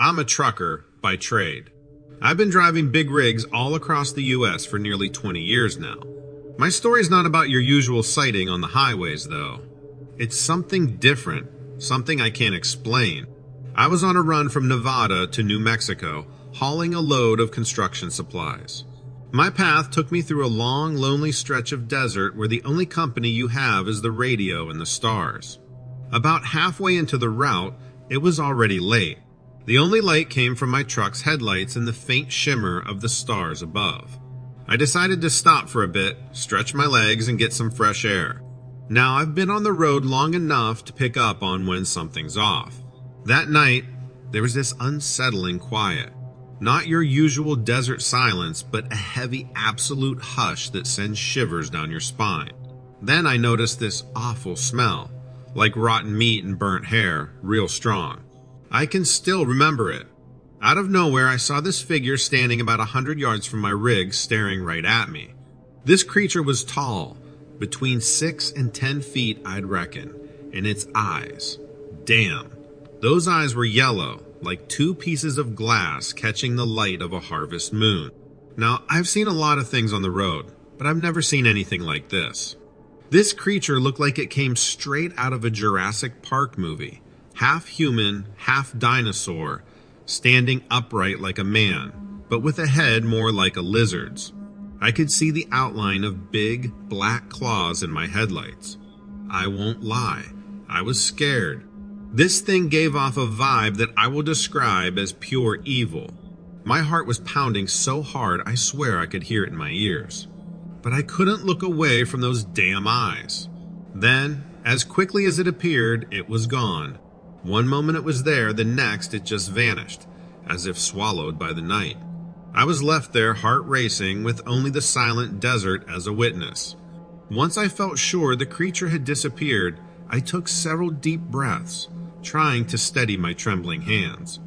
I'm a trucker by trade. I've been driving big rigs all across the U.S. for nearly 20 years now. My story's not about your usual sighting on the highways, though. It's something different, something I can't explain. I was on a run from Nevada to New Mexico, hauling a load of construction supplies. My path took me through a long, lonely stretch of desert where the only company you have is the radio and the stars. About halfway into the route, it was already late. The only light came from my truck's headlights and the faint shimmer of the stars above. I decided to stop for a bit, stretch my legs, and get some fresh air. Now, I've been on the road long enough to pick up on when something's off. That night, there was this unsettling quiet. Not your usual desert silence, but a heavy absolute hush that sends shivers down your spine. Then I noticed this awful smell, like rotten meat and burnt hair, real strong. I can still remember it. Out of nowhere, I saw this figure standing about 100 yards from my rig, staring right at me. This creature was tall, between 6 and 10 feet, I'd reckon, and its eyes. Damn. Those eyes were yellow, like two pieces of glass catching the light of a harvest moon. Now, I've seen a lot of things on the road, but I've never seen anything like this. This creature looked like it came straight out of a Jurassic Park movie, half human, half dinosaur, standing upright like a man, but with a head more like a lizard's. I could see the outline of big, black claws in my headlights. I won't lie, I was scared. This thing gave off a vibe that I will describe as pure evil. My heart was pounding so hard I swear I could hear it in my ears. But I couldn't look away from those damn eyes. Then, as quickly as it appeared, it was gone. One moment it was there, the next it just vanished, as if swallowed by the night. I was left there, heart racing, with only the silent desert as a witness. Once I felt sure the creature had disappeared, I took several deep breaths, trying to steady my trembling hands.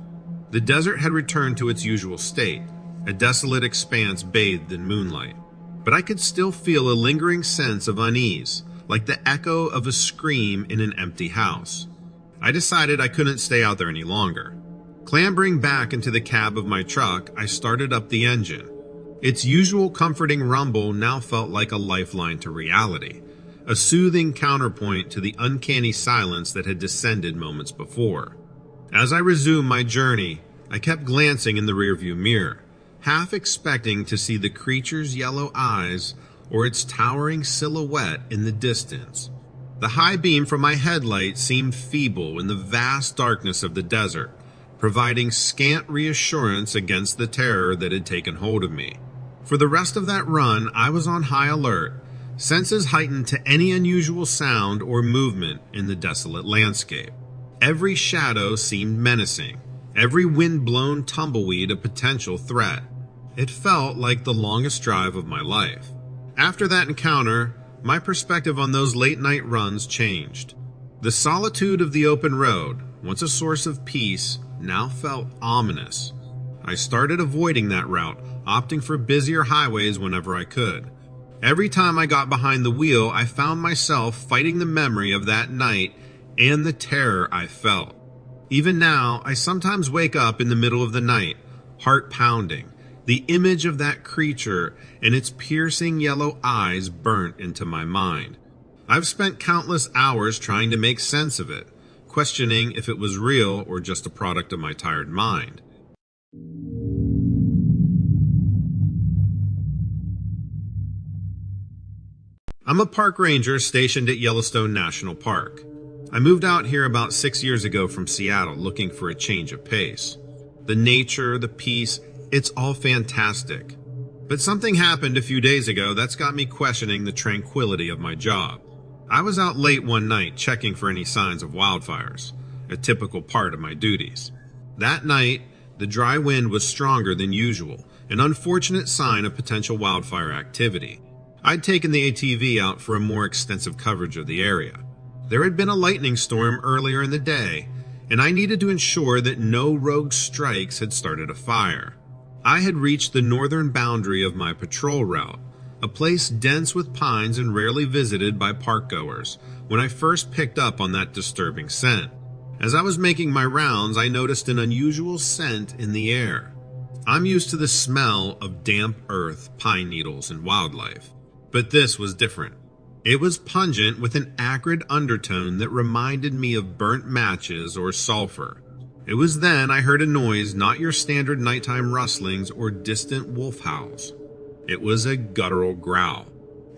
The desert had returned to its usual state, a desolate expanse bathed in moonlight. But I could still feel a lingering sense of unease, like the echo of a scream in an empty house. I decided I couldn't stay out there any longer. Clambering back into the cab of my truck, I started up the engine. Its usual comforting rumble now felt like a lifeline to reality, a soothing counterpoint to the uncanny silence that had descended moments before. As I resumed my journey, I kept glancing in the rearview mirror, half expecting to see the creature's yellow eyes or its towering silhouette in the distance. The high beam from my headlight seemed feeble in the vast darkness of the desert, providing scant reassurance against the terror that had taken hold of me. For the rest of that run, I was on high alert, senses heightened to any unusual sound or movement in the desolate landscape. Every shadow seemed menacing, every wind-blown tumbleweed a potential threat. It felt like the longest drive of my life. After that encounter, my perspective on those late-night runs changed. The solitude of the open road, once a source of peace, now felt ominous. I started avoiding that route, opting for busier highways whenever I could. Every time I got behind the wheel, I found myself fighting the memory of that night and the terror I felt. Even now, I sometimes wake up in the middle of the night, heart pounding, the image of that creature and its piercing yellow eyes burnt into my mind. I've spent countless hours trying to make sense of it, questioning if it was real or just a product of my tired mind. I'm a park ranger stationed at Yellowstone National Park. I moved out here about 6 years ago from Seattle looking for a change of pace. The nature, the peace, it's all fantastic. But something happened a few days ago that's got me questioning the tranquility of my job. I was out late one night checking for any signs of wildfires, a typical part of my duties. That night, the dry wind was stronger than usual, an unfortunate sign of potential wildfire activity. I'd taken the ATV out for a more extensive coverage of the area. There had been a lightning storm earlier in the day, and I needed to ensure that no rogue strikes had started a fire. I had reached the northern boundary of my patrol route, a place dense with pines and rarely visited by park goers, when I first picked up on that disturbing scent. As I was making my rounds, I noticed an unusual scent in the air. I'm used to the smell of damp earth, pine needles, and wildlife, but this was different. It was pungent with an acrid undertone that reminded me of burnt matches or sulfur. It was then I heard a noise, not your standard nighttime rustlings or distant wolf howls. It was a guttural growl.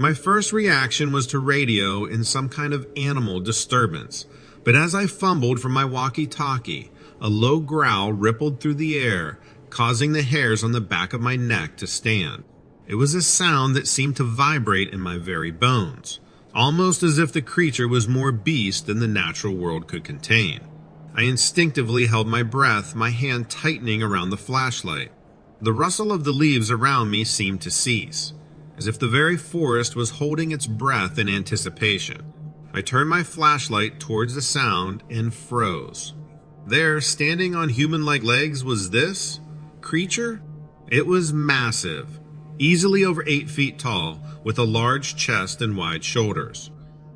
My first reaction was to radio in some kind of animal disturbance, but as I fumbled for my walkie-talkie, a low growl rippled through the air, causing the hairs on the back of my neck to stand. It was a sound that seemed to vibrate in my very bones, almost as if the creature was more beast than the natural world could contain. I instinctively held my breath, my hand tightening around the flashlight. The rustle of the leaves around me seemed to cease, as if the very forest was holding its breath in anticipation. I turned my flashlight towards the sound and froze. There, standing on human-like legs, was this creature. It was massive, easily over 8 feet tall, with a large chest and wide shoulders.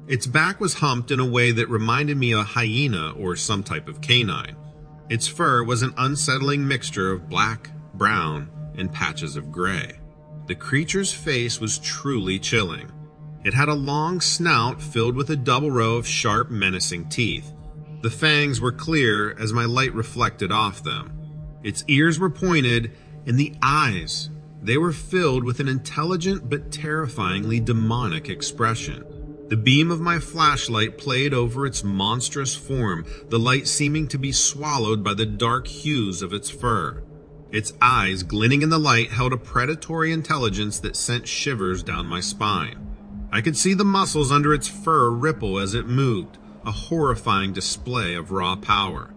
Its back was humped in a way that reminded me of a hyena or some type of canine. Its fur was an unsettling mixture of black, brown, and patches of gray. The creature's face was truly chilling. It had a long snout filled with a double row of sharp, menacing teeth. The fangs were clear as my light reflected off them. Its ears were pointed, and the eyes, they were filled with an intelligent but terrifyingly demonic expression. The beam of my flashlight played over its monstrous form, the light seeming to be swallowed by the dark hues of its fur. Its eyes, glinting in the light, held a predatory intelligence that sent shivers down my spine. I could see the muscles under its fur ripple as it moved, a horrifying display of raw power.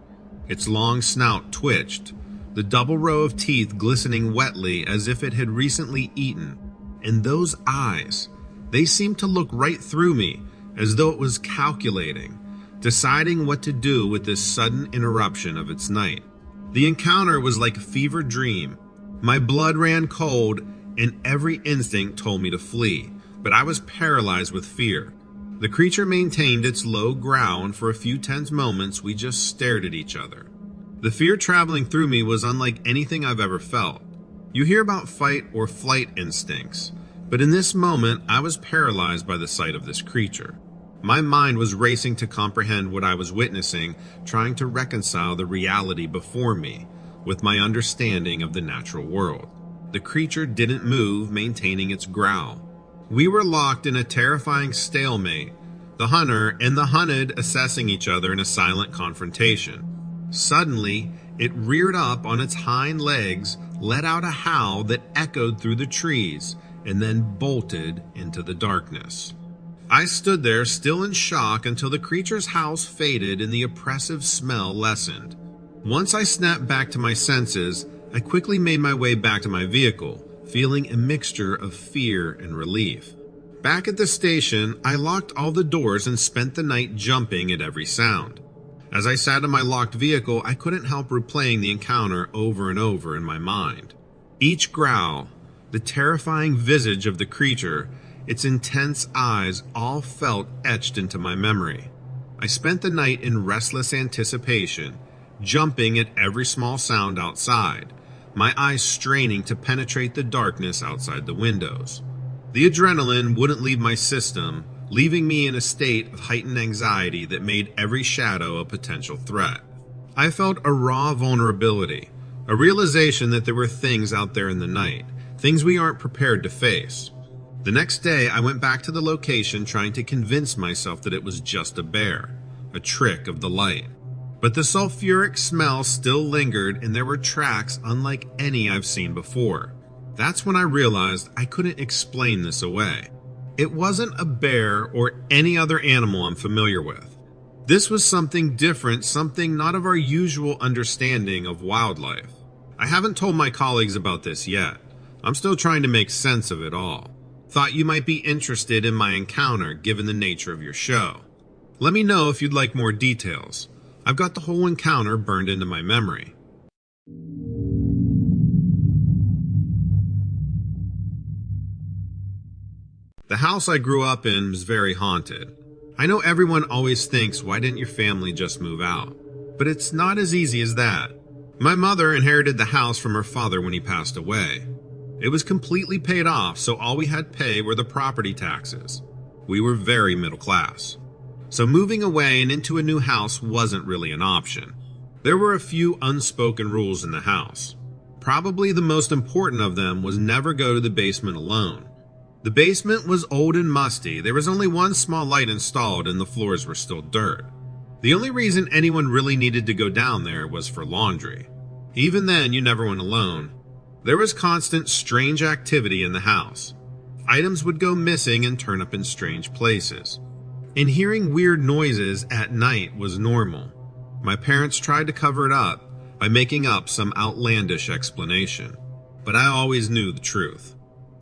Its long snout twitched, the double row of teeth glistening wetly as if it had recently eaten. And those eyes, they seemed to look right through me, as though it was calculating, deciding what to do with this sudden interruption of its night. The encounter was like a fever dream. My blood ran cold, and every instinct told me to flee, but I was paralyzed with fear. The creature maintained its low growl, and for a few tense moments we just stared at each other. The fear traveling through me was unlike anything I've ever felt. You hear about fight or flight instincts, but in this moment I was paralyzed by the sight of this creature. My mind was racing to comprehend what I was witnessing, trying to reconcile the reality before me with my understanding of the natural world. The creature didn't move, maintaining its growl. We were locked in a terrifying stalemate, the hunter and the hunted assessing each other in a silent confrontation. Suddenly, it reared up on its hind legs, let out a howl that echoed through the trees, and then bolted into the darkness. I stood there still in shock until the creature's howls faded and the oppressive smell lessened. Once I snapped back to my senses, I quickly made my way back to my vehicle, feeling a mixture of fear and relief. Back at the station, I locked all the doors and spent the night jumping at every sound. As I sat in my locked vehicle, I couldn't help replaying the encounter over and over in my mind. Each growl, the terrifying visage of the creature, its intense eyes, all felt etched into my memory. I spent the night in restless anticipation, jumping at every small sound outside, my eyes straining to penetrate the darkness outside the windows. The adrenaline wouldn't leave my system, leaving me in a state of heightened anxiety that made every shadow a potential threat. I felt a raw vulnerability, a realization that there were things out there in the night, things we aren't prepared to face. The next day, I went back to the location trying to convince myself that it was just a bear, a trick of the light. But the sulfuric smell still lingered, and there were tracks unlike any I've seen before. That's when I realized I couldn't explain this away. It wasn't a bear or any other animal I'm familiar with. This was something different, something not of our usual understanding of wildlife. I haven't told my colleagues about this yet. I'm still trying to make sense of it all. Thought you might be interested in my encounter given the nature of your show. Let me know if you'd like more details. I've got the whole encounter burned into my memory. The house I grew up in was very haunted. I know everyone always thinks, why didn't your family just move out? But it's not as easy as that. My mother inherited the house from her father when he passed away. It was completely paid off, so all we had to pay were the property taxes. We were very middle class. So moving away and into a new house wasn't really an option. There were a few unspoken rules in the house. Probably the most important of them was never go to the basement alone. The basement was old and musty. There was only one small light installed and the floors were still dirt. The only reason anyone really needed to go down there was for laundry. Even then, you never went alone. There was constant strange activity in the house. Items would go missing and turn up in strange places. And hearing weird noises at night was normal. My parents tried to cover it up by making up some outlandish explanation, but I always knew the truth.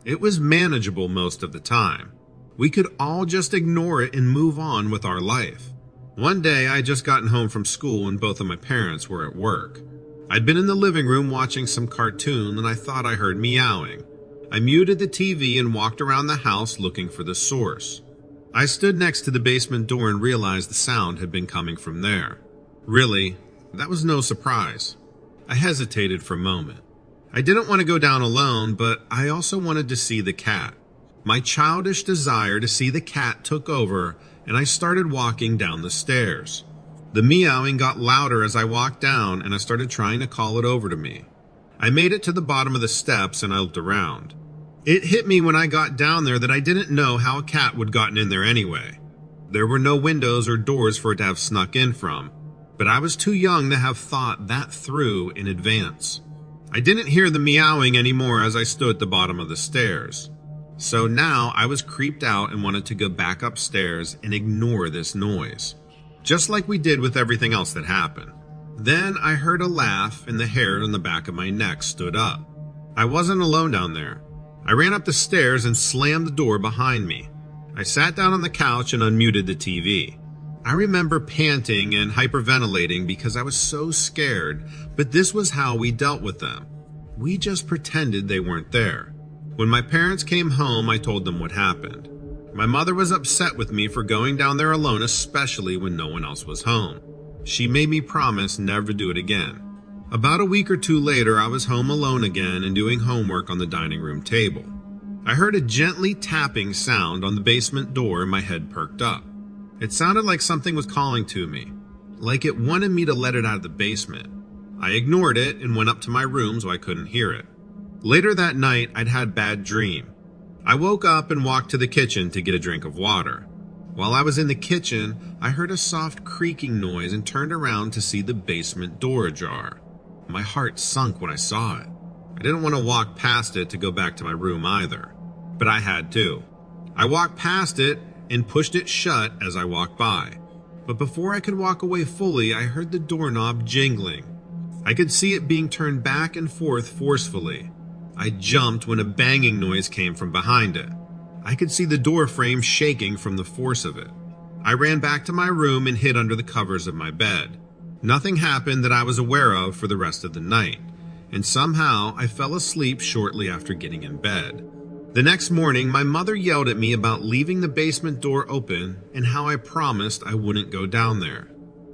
It was manageable most of the time. We could all just ignore it and move on with our life. One day, I had just gotten home from school and both of my parents were at work. I'd been in the living room watching some cartoon and I thought I heard meowing. I muted the TV and walked around the house looking for the source. I stood next to the basement door and realized the sound had been coming from there. Really, that was no surprise. I hesitated for a moment. I didn't want to go down alone, but I also wanted to see the cat. My childish desire to see the cat took over, and I started walking down the stairs. The meowing got louder as I walked down, and I started trying to call it over to me. I made it to the bottom of the steps, and I looked around. It hit me when I got down there that I didn't know how a cat would gotten in there anyway. There were no windows or doors for it to have snuck in from, but I was too young to have thought that through in advance. I didn't hear the meowing anymore as I stood at the bottom of the stairs. So now I was creeped out and wanted to go back upstairs and ignore this noise, just like we did with everything else that happened. Then I heard a laugh and the hair on the back of my neck stood up. I wasn't alone down there. I ran up the stairs and slammed the door behind me. I sat down on the couch and unmuted the TV. I remember panting and hyperventilating because I was so scared, but this was how we dealt with them. We just pretended they weren't there. When my parents came home, I told them what happened. My mother was upset with me for going down there alone, especially when no one else was home. She made me promise never to do it again. About a week or two later, I was home alone again and doing homework on the dining room table. I heard a gently tapping sound on the basement door and my head perked up. It sounded like something was calling to me, like it wanted me to let it out of the basement. I ignored it and went up to my room so I couldn't hear it. Later that night, I'd had a bad dream. I woke up and walked to the kitchen to get a drink of water. While I was in the kitchen, I heard a soft creaking noise and turned around to see the basement door ajar. My heart sunk when I saw it. I didn't want to walk past it to go back to my room either, but I had to. I walked past it and pushed it shut as I walked by. But before I could walk away fully, I heard the doorknob jingling. I could see it being turned back and forth forcefully. I jumped when a banging noise came from behind it. I could see the door frame shaking from the force of it. I ran back to my room and hid under the covers of my bed. Nothing happened that I was aware of for the rest of the night, and somehow I fell asleep shortly after getting in bed. The next morning, my mother yelled at me about leaving the basement door open and how I promised I wouldn't go down there.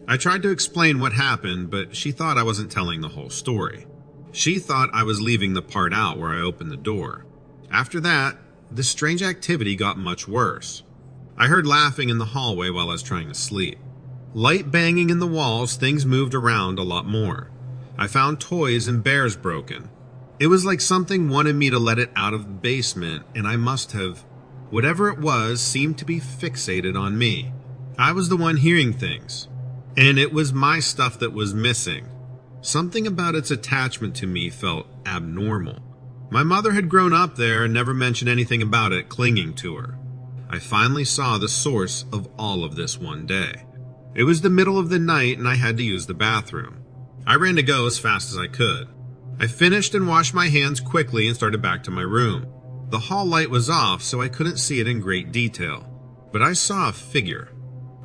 I tried to explain what happened, but she thought I wasn't telling the whole story. She thought I was leaving the part out where I opened the door. After that, the strange activity got much worse. I heard laughing in the hallway while I was trying to sleep. Light banging in the walls, things moved around a lot more. I found toys and bears broken. It was like something wanted me to let it out of the basement, and I must have. Whatever it was seemed to be fixated on me. I was the one hearing things, and it was my stuff that was missing. Something about its attachment to me felt abnormal. My mother had grown up there and never mentioned anything about it clinging to her. I finally saw the source of all of this one day. It was the middle of the night and I had to use the bathroom. I ran to go as fast as I could. I finished and washed my hands quickly and started back to my room. The hall light was off, so I couldn't see it in great detail. But I saw a figure.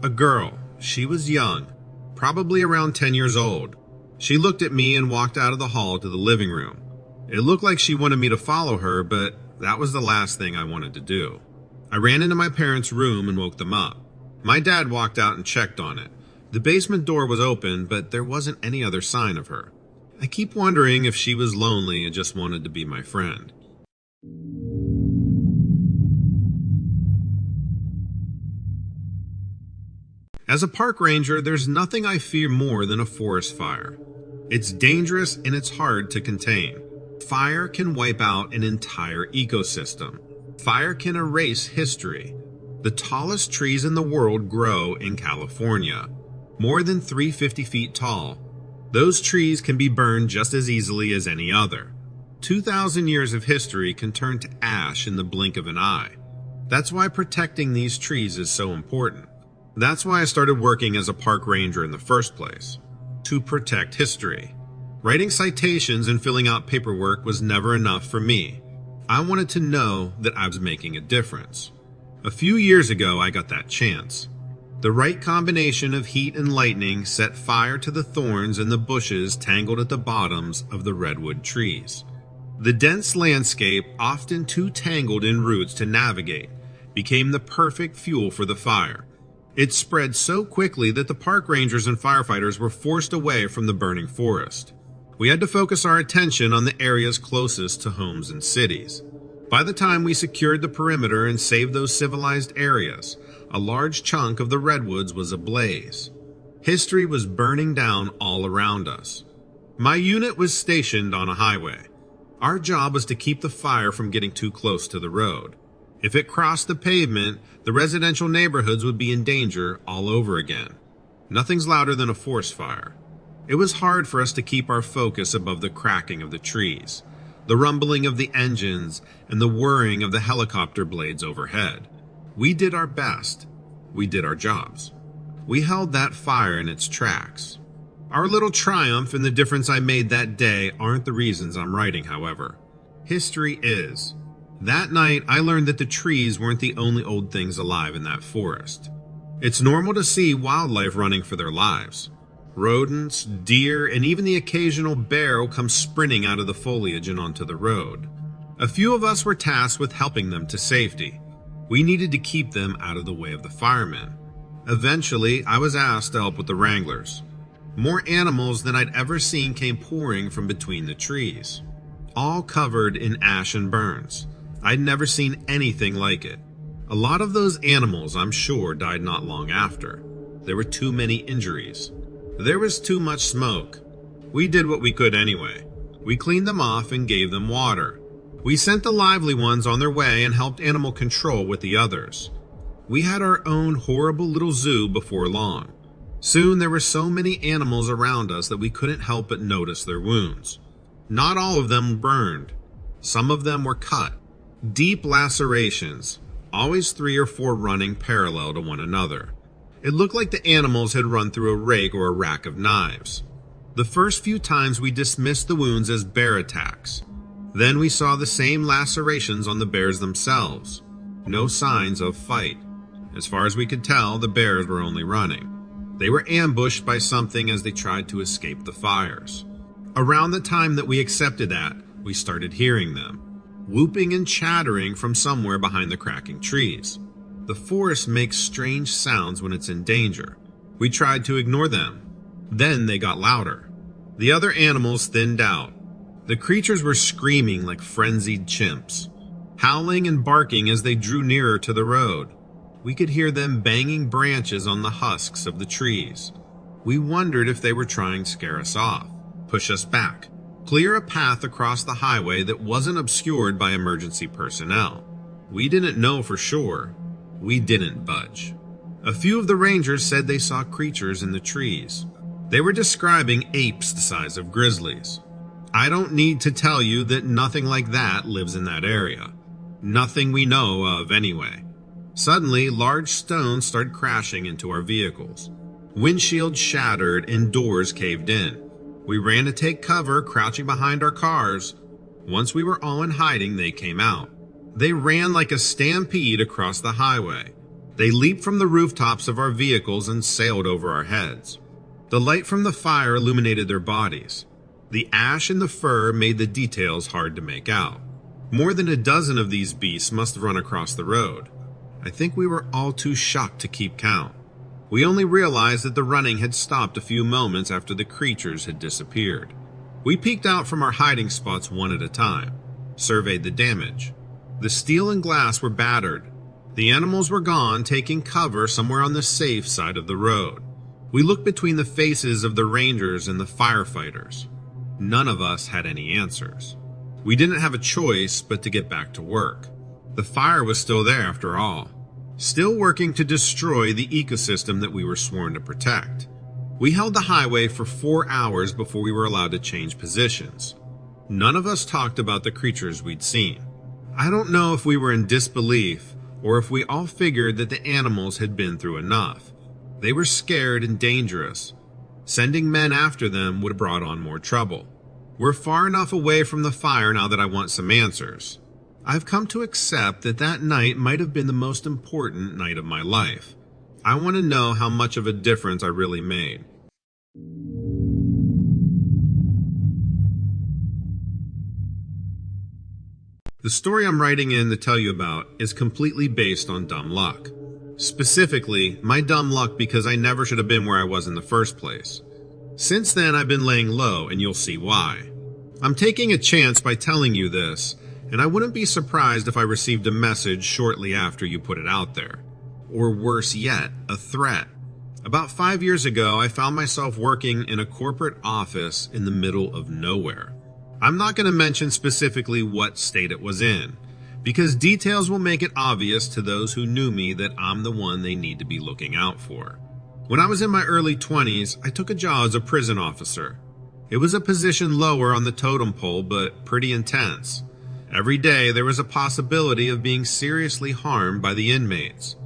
A girl. She was young, probably around 10 years old. She looked at me and walked out of the hall to the living room. It looked like she wanted me to follow her, but that was the last thing I wanted to do. I ran into my parents' room and woke them up. My dad walked out and checked on it. The basement door was open, but there wasn't any other sign of her. I keep wondering if she was lonely and just wanted to be my friend. As a park ranger, there's nothing I fear more than a forest fire. It's dangerous and it's hard to contain. Fire can wipe out an entire ecosystem. Fire can erase history. The tallest trees in the world grow in California, more than 350 feet tall. Those trees can be burned just as easily as any other. 2,000 years of history can turn to ash in the blink of an eye. That's why protecting these trees is so important. That's why I started working as a park ranger in the first place, to protect history. Writing citations and filling out paperwork was never enough for me. I wanted to know that I was making a difference. A few years ago, I got that chance. The right combination of heat and lightning set fire to the thorns and the bushes tangled at the bottoms of the redwood trees. The dense landscape, often too tangled in roots to navigate, became the perfect fuel for the fire. It spread so quickly that the park rangers and firefighters were forced away from the burning forest. We had to focus our attention on the areas closest to homes and cities. By the time we secured the perimeter and saved those civilized areas, a large chunk of the redwoods was ablaze. History was burning down all around us. My unit was stationed on a highway. Our job was to keep the fire from getting too close to the road. If it crossed the pavement, the residential neighborhoods would be in danger all over again. Nothing's louder than a forest fire. It was hard for us to keep our focus above the cracking of the trees, the rumbling of the engines, and the whirring of the helicopter blades overhead. We did our best. We did our jobs. We held that fire in its tracks. Our little triumph and the difference I made that day aren't the reasons I'm writing, however. History is. That night, I learned that the trees weren't the only old things alive in that forest. It's normal to see wildlife running for their lives. Rodents, deer, and even the occasional bear will come sprinting out of the foliage and onto the road. A few of us were tasked with helping them to safety. We needed to keep them out of the way of the firemen. Eventually, I was asked to help with the wranglers. More animals than I'd ever seen came pouring from between the trees, all covered in ash and burns. I'd never seen anything like it. A lot of those animals, I'm sure, died not long after. There were too many injuries. There was too much smoke. We did what we could anyway. We cleaned them off and gave them water. We sent the lively ones on their way and helped animal control with the others. We had our own horrible little zoo before long. Soon there were so many animals around us that we couldn't help but notice their wounds. Not all of them burned. Some of them were cut. Deep lacerations, always 3 or 4 running parallel to one another. It looked like the animals had run through a rake or a rack of knives. The first few times we dismissed the wounds as bear attacks. Then we saw the same lacerations on the bears themselves. No signs of fight. As far as we could tell, the bears were only running. They were ambushed by something as they tried to escape the fires. Around the time that we accepted that, we started hearing them, whooping and chattering from somewhere behind the cracking trees. The forest makes strange sounds when it's in danger. We tried to ignore them. Then they got louder. The other animals thinned out. The creatures were screaming like frenzied chimps, howling and barking as they drew nearer to the road. We could hear them banging branches on the husks of the trees. We wondered if they were trying to scare us off, push us back, clear a path across the highway that wasn't obscured by emergency personnel. We didn't know for sure. We didn't budge. A few of the rangers said they saw creatures in the trees. They were describing apes the size of grizzlies. I don't need to tell you that nothing like that lives in that area. Nothing we know of anyway. Suddenly, large stones started crashing into our vehicles. Windshields shattered and doors caved in. We ran to take cover, crouching behind our cars. Once we were all in hiding, they came out. They ran like a stampede across the highway. They leaped from the rooftops of our vehicles and sailed over our heads. The light from the fire illuminated their bodies. The ash and the fur made the details hard to make out. More than a dozen of these beasts must have run across the road. I think we were all too shocked to keep count. We only realized that the running had stopped a few moments after the creatures had disappeared. We peeked out from our hiding spots one at a time, surveyed the damage. The steel and glass were battered. The animals were gone, taking cover somewhere on the safe side of the road. We looked between the faces of the rangers and the firefighters. None of us had any answers. We didn't have a choice but to get back to work. The fire was still there after all, still working to destroy the ecosystem that we were sworn to protect. We held the highway for 4 hours before we were allowed to change positions. None of us talked about the creatures we'd seen. I don't know if we were in disbelief or if we all figured that the animals had been through enough. They were scared and dangerous. Sending men after them would have brought on more trouble. We're far enough away from the fire now that I want some answers. I've come to accept that that night might have been the most important night of my life. I want to know how much of a difference I really made. The story I'm writing in to tell you about is completely based on dumb luck. Specifically, my dumb luck because I never should have been where I was in the first place. Since then, I've been laying low, and you'll see why. I'm taking a chance by telling you this, and I wouldn't be surprised if I received a message shortly after you put it out there. Or worse yet, a threat. About 5 years ago, I found myself working in a corporate office in the middle of nowhere. I'm not going to mention specifically what state it was in, because details will make it obvious to those who knew me that I'm the one they need to be looking out for. When I was in my early 20s, I took a job as a prison officer. It was a position lower on the totem pole, but pretty intense. Every day there was a possibility of being seriously harmed by the inmates.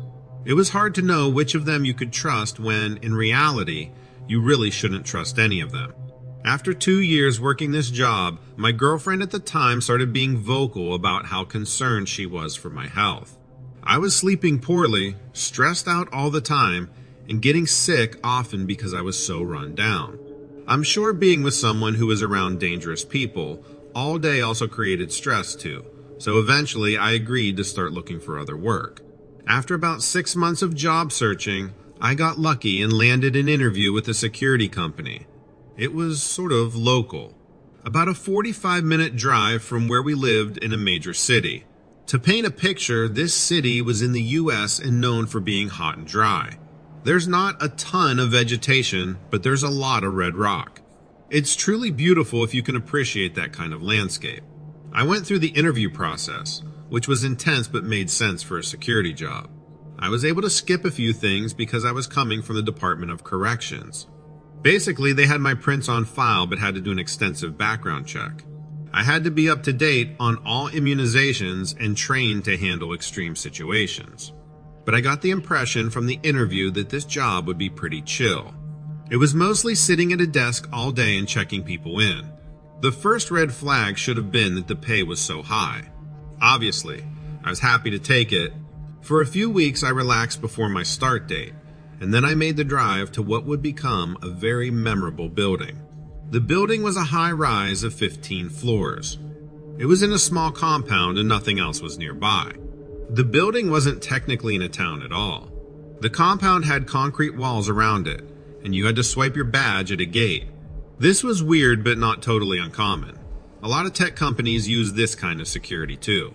It was hard to know which of them you could trust when, in reality, you really shouldn't trust any of them. After 2 years working this job, my girlfriend at the time started being vocal about how concerned she was for my health. I was sleeping poorly, stressed out all the time, and getting sick often because I was so run down. I'm sure being with someone who was around dangerous people all day also created stress too, so eventually I agreed to start looking for other work. After about 6 months of job searching, I got lucky and landed an interview with a security company. It was sort of local, about a 45-minute drive from where we lived in a major city. To paint a picture, this city was in the US and known for being hot and dry. There's not a ton of vegetation, but there's a lot of red rock. It's truly beautiful if you can appreciate that kind of landscape. I went through the interview process, which was intense but made sense for a security job. I was able to skip a few things because I was coming from the Department of Corrections. Basically, they had my prints on file but had to do an extensive background check. I had to be up to date on all immunizations and trained to handle extreme situations. But I got the impression from the interview that this job would be pretty chill. It was mostly sitting at a desk all day and checking people in. The first red flag should have been that the pay was so high. Obviously, I was happy to take it. For a few weeks, I relaxed before my start date, and then I made the drive to what would become a very memorable building. The building was a high rise of 15 floors. It was in a small compound and nothing else was nearby. The building wasn't technically in a town at all. The compound had concrete walls around it, and you had to swipe your badge at a gate. This was weird but not totally uncommon. A lot of tech companies use this kind of security too.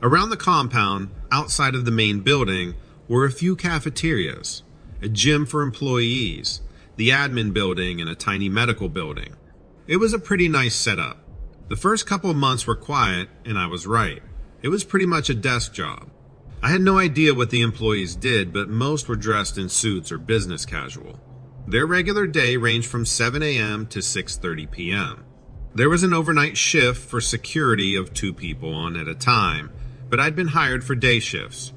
Around the compound, outside of the main building, were a few cafeterias, a gym for employees, the admin building, and a tiny medical building. It was a pretty nice setup. The first couple of months were quiet, and I was right. It was pretty much a desk job. I had no idea what the employees did, but most were dressed in suits or business casual. Their regular day ranged from 7 a.m. to 6:30 p.m. There was an overnight shift for security of 2 people on at a time, but I'd been hired for day shifts.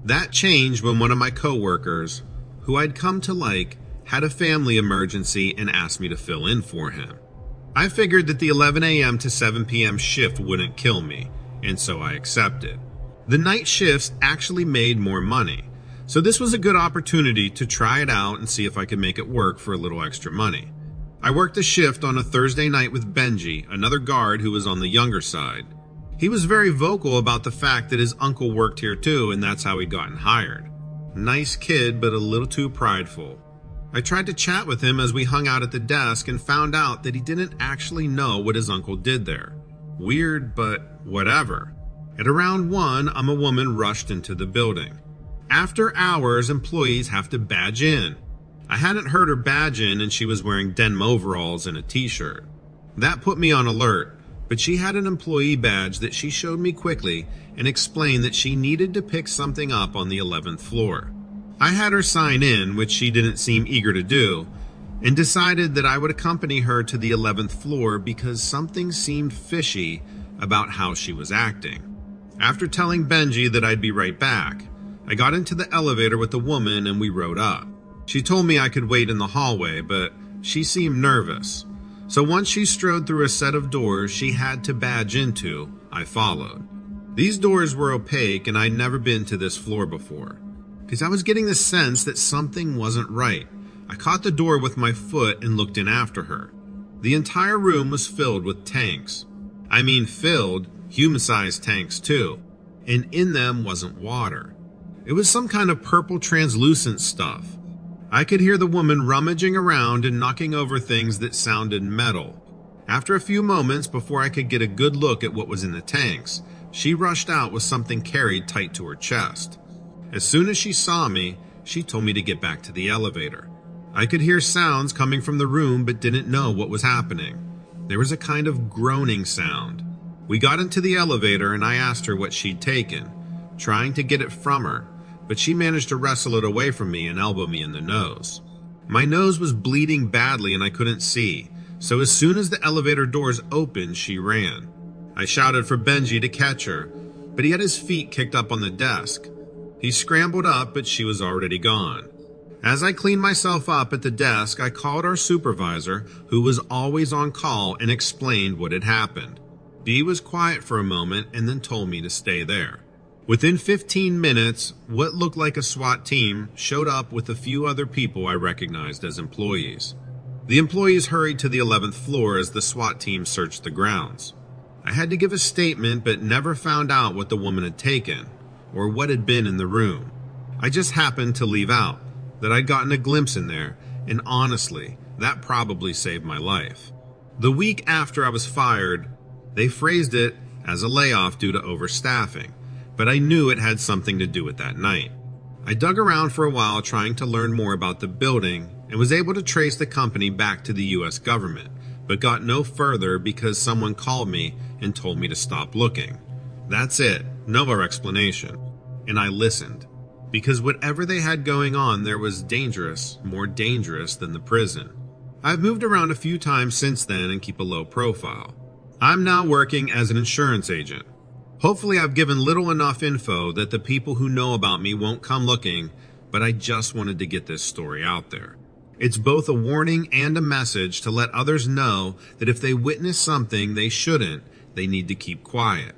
That changed when one of my coworkers, who I'd come to like, had a family emergency and asked me to fill in for him. I figured that the 11 a.m. to 7 p.m. shift wouldn't kill me, and so I accepted. The night shifts actually made more money, so this was a good opportunity to try it out and see if I could make it work for a little extra money. I worked a shift on a Thursday night with Benji, another guard who was on the younger side. He was very vocal about the fact that his uncle worked here too, and that's how he'd gotten hired. Nice kid, but a little too prideful. I tried to chat with him as we hung out at the desk and found out that he didn't actually know what his uncle did there. Weird, but whatever. At around 1, I'm a woman rushed into the building. After hours, employees have to badge in. I hadn't heard her badge in, and she was wearing denim overalls and a t-shirt. That put me on alert, but she had an employee badge that she showed me quickly and explained that she needed to pick something up on the 11th floor. I had her sign in, which she didn't seem eager to do, and decided that I would accompany her to the 11th floor because something seemed fishy about how she was acting. After telling Benji that I'd be right back, I got into the elevator with the woman and we rode up. She told me I could wait in the hallway, but she seemed nervous. So once she strode through a set of doors she had to badge into, I followed. These doors were opaque and I'd never been to this floor before, because I was getting the sense that something wasn't right. I caught the door with my foot and looked in after her. The entire room was filled with tanks. I mean filled, human-sized tanks too, and in them wasn't water. It was some kind of purple translucent stuff. I could hear the woman rummaging around and knocking over things that sounded metal. After a few moments before I could get a good look at what was in the tanks, she rushed out with something carried tight to her chest. As soon as she saw me, she told me to get back to the elevator. I could hear sounds coming from the room but didn't know what was happening. There was a kind of groaning sound. We got into the elevator and I asked her what she'd taken, trying to get it from her, but she managed to wrestle it away from me and elbow me in the nose. My nose was bleeding badly and I couldn't see, so as soon as the elevator doors opened, she ran. I shouted for Benji to catch her, but he had his feet kicked up on the desk. He scrambled up, but she was already gone. As I cleaned myself up at the desk, I called our supervisor, who was always on call, and explained what had happened. B was quiet for a moment and then told me to stay there. Within 15 minutes, what looked like a SWAT team showed up with a few other people I recognized as employees. The employees hurried to the 11th floor as the SWAT team searched the grounds. I had to give a statement but never found out what the woman had taken or what had been in the room. I just happened to leave out that I'd gotten a glimpse in there, and honestly, that probably saved my life. The week after I was fired, they phrased it as a layoff due to overstaffing, but I knew it had something to do with that night. I dug around for a while trying to learn more about the building and was able to trace the company back to the US government, but got no further because someone called me and told me to stop looking. That's it, no more explanation. And I listened, because whatever they had going on there was dangerous, more dangerous than the prison. I've moved around a few times since then and keep a low profile. I'm now working as an insurance agent. Hopefully I've given little enough info that the people who know about me won't come looking, but I just wanted to get this story out there. It's both a warning and a message to let others know that if they witness something they shouldn't, they need to keep quiet.